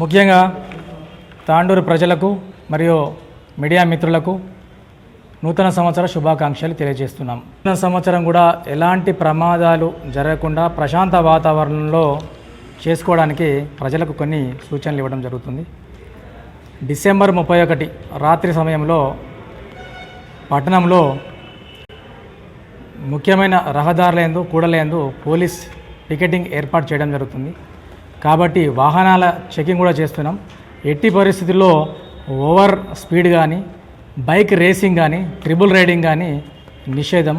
ముఖ్యంగా తాండూరు ప్రజలకు మరియు మీడియా మిత్రులకు నూతన సంవత్సర శుభాకాంక్షలు తెలియజేస్తున్నాం. నూతన సంవత్సరం కూడా ఎలాంటి ప్రమాదాలు జరగకుండా ప్రశాంత వాతావరణంలో చేసుకోవడానికి ప్రజలకు కొన్ని సూచనలు ఇవ్వడం జరుగుతుంది. డిసెంబర్ 31 రాత్రి సమయంలో పట్టణంలో ముఖ్యమైన రహదారులందు కూడలేందు పోలీస్ పికెటింగ్ ఏర్పాటు చేయడం జరుగుతుంది. కాబట్టి వాహనాల చెకింగ్ కూడా చేస్తున్నాం. ఎట్టి పరిస్థితుల్లో ఓవర్ స్పీడ్ కానీ బైక్ రేసింగ్ కానీ ట్రిబుల్ రైడింగ్ కానీ నిషేధం.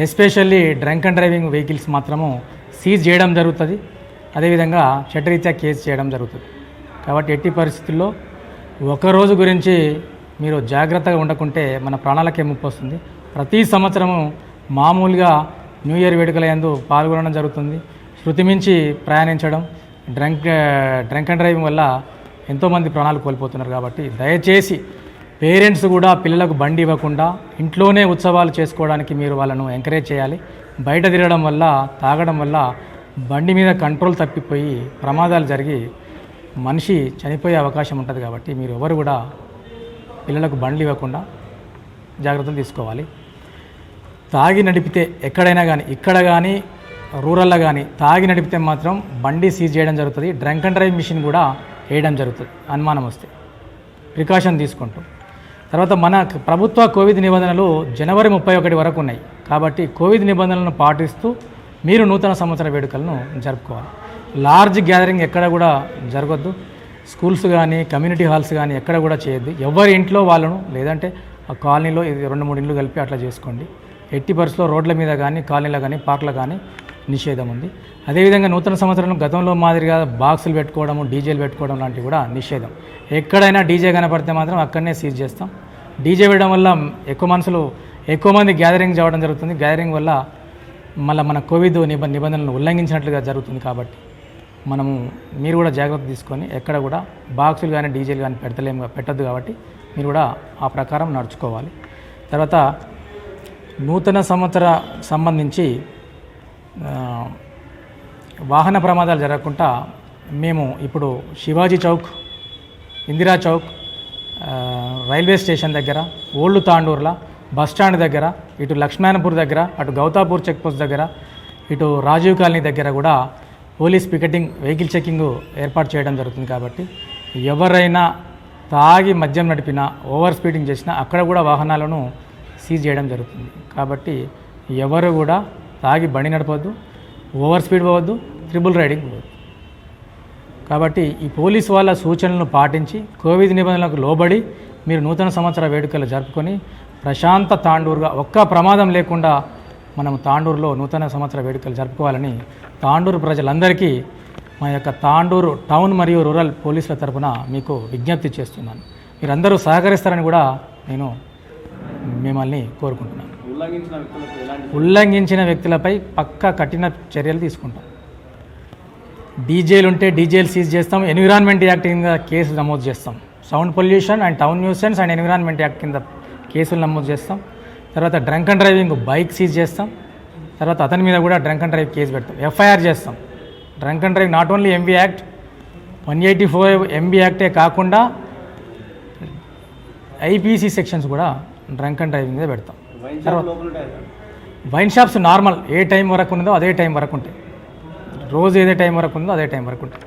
Especially drunk and driving vehicles మాత్రము సీజ్ చేయడం జరుగుతుంది. అదేవిధంగా చట్టరీత్యా కేసు చేయడం జరుగుతుంది. కాబట్టి ఎట్టి పరిస్థితుల్లో ఒకరోజు గురించి మీరు జాగ్రత్తగా ఉండకుంటే మన ప్రాణాలకే ముప్పు వస్తుంది. ప్రతి సంవత్సరము మామూలుగా న్యూ ఇయర్ వేడుకల యందు పాల్గొనడం జరుగుతుంది. శృతిమించి ప్రయాణించడం డ్రంక్ అండ్ డ్రైవింగ్ వల్ల ఎంతోమంది ప్రాణాలు కోల్పోతున్నారు. కాబట్టి దయచేసి పేరెంట్స్ కూడా పిల్లలకు బండి ఇవ్వకుండా ఇంట్లోనే ఉత్సవాలు చేసుకోవడానికి మీరు వాళ్ళను ఎంకరేజ్ చేయాలి. బయట తిరగడం వల్ల తాగడం వల్ల బండి మీద కంట్రోల్ తప్పిపోయి ప్రమాదాలు జరిగి మనిషి చనిపోయే అవకాశం ఉంటుంది. కాబట్టి మీరు ఎవరు కూడా పిల్లలకు బండ్లు ఇవ్వకుండా జాగ్రత్తలు తీసుకోవాలి. తాగి నడిపితే ఎక్కడైనా కానీ ఇక్కడ కానీ రూరల్లో కానీ తాగి నడిపితే మాత్రం బండి సీజ్ చేయడం జరుగుతుంది. డ్రంక్ అండ్ డ్రైవ్ మిషన్ కూడా వేయడం జరుగుతుంది అనుమానం వస్తే, ప్రికాషన్ తీసుకుంటూ. తర్వాత మన ప్రభుత్వ కోవిడ్ నిబంధనలు జనవరి 31 వరకు ఉన్నాయి. కాబట్టి కోవిడ్ నిబంధనలను పాటిస్తూ మీరు నూతన సంవత్సర వేడుకలను జరుపుకోవాలి. లార్జ్ గ్యాదరింగ్ ఎక్కడ కూడా జరగొద్దు. స్కూల్స్ కానీ కమ్యూనిటీ హాల్స్ కానీ ఎక్కడ కూడా చేయొద్దు. ఎవరి ఇంట్లో వాళ్ళను, లేదంటే ఆ కాలనీలో 2-3 ఇండ్లు కలిపి అట్లా చేసుకోండి. ఎట్టి పరిస్థితుల్లో రోడ్ల మీద కానీ కాలనీలో కానీ పార్కులో కానీ నిషేధం ఉంది. అదేవిధంగా నూతన సంవత్సరం గతంలో మాదిరిగా బాక్సులు పెట్టుకోవడము, డీజేలు పెట్టుకోవడం లాంటివి కూడా నిషేధం. ఎక్కడైనా డీజే కనపడితే మాత్రం అక్కడనే సీజ్ చేస్తాం. డీజే వేయడం వల్ల ఎక్కువ మంది గ్యాదరింగ్ చేయడం జరుగుతుంది. గ్యాదరింగ్ వల్ల మళ్ళీ మన కోవిడ్ నిబంధనలను ఉల్లంఘించినట్లుగా జరుగుతుంది. కాబట్టి మీరు కూడా జాగ్రత్త తీసుకొని ఎక్కడ కూడా బాక్సులు కానీ డీజేలు కానీ పెట్టద్దు. కాబట్టి మీరు కూడా ఆ ప్రకారం నడుచుకోవాలి. తర్వాత నూతన సంవత్సర సంబంధించి వాహన ప్రమాదాలు జరగకుండా మేము ఇప్పుడు శివాజీ చౌక్, ఇందిరా చౌక్, రైల్వే స్టేషన్ దగ్గర, ఓల్డ్ తాండూర్ల బస్టాండ్ దగ్గర, ఇటు లక్ష్మణపూర్ దగ్గర, అటు గౌతాపూర్ చెక్పోస్ట్ దగ్గర, ఇటు రాజీవ్ కాలనీ దగ్గర కూడా పోలీస్ పికెటింగ్ వెహికల్ చెకింగ్ ఏర్పాటు చేయడం జరుగుతుంది. కాబట్టి ఎవరైనా తాగి మద్యం నడిపినా, ఓవర్ స్పీడింగ్ చేసినా అక్కడ కూడా వాహనాలను సీజ్ చేయడం జరుగుతుంది. కాబట్టి ఎవరు కూడా తాగి బండి నడపవద్దు, ఓవర్ స్పీడ్ పోవద్దు, ట్రిబుల్ రైడింగ్ పోవద్దు. కాబట్టి ఈ పోలీసు వాళ్ళ సూచనలను పాటించి కోవిడ్ నిబంధనలకు లోబడి మీరు నూతన సంవత్సర వేడుకలు జరుపుకొని ప్రశాంత తాండూరుగా ఒక్క ప్రమాదం లేకుండా మనం తాండూరులో నూతన సంవత్సర వేడుకలు జరుపుకోవాలని తాండూరు ప్రజలందరికీ మా యొక్క తాండూరు టౌన్ మరియు రూరల్ పోలీసుల తరఫున మీకు విజ్ఞప్తి చేస్తున్నాను. మీరందరూ సహకరిస్తారని కూడా నేను మిమ్మల్ని కోరుకుంటున్నాను. ఉల్లంఘించిన వ్యక్తులపై పక్కా కఠిన చర్యలు తీసుకుంటాం. డీజేలు ఉంటే డీజేలు సీజ్ చేస్తాం. ఎన్విరాన్మెంట్ యాక్ట్ కింద కేసులు నమోదు చేస్తాం. Sound pollution and town nuisance and environment act కింద కేసులు నమోదు చేస్తాం. తర్వాత drunk and driving bike seize చేస్తాం. తర్వాత అతని మీద కూడా డ్రంక్ అండ్ డ్రైవ్ కేసు పెడతాం, ఎఫ్ఐఆర్ చేస్తాం. Drunk and drive not only MB act 184 MB యాక్టే కాకుండా ఐపీసీ సెక్షన్స్ కూడా డ్రంక్ అండ్ డ్రైవింగ్ మీద పెడతాం. తర్వాత వైన్ షాప్స్ నార్మల్ ఏ టైం వరకు ఉన్నదో అదే టైం వరకు ఉంటాయి. రోజు ఏదే టైం వరకు ఉందో అదే టైం వరకు ఉంటాయి.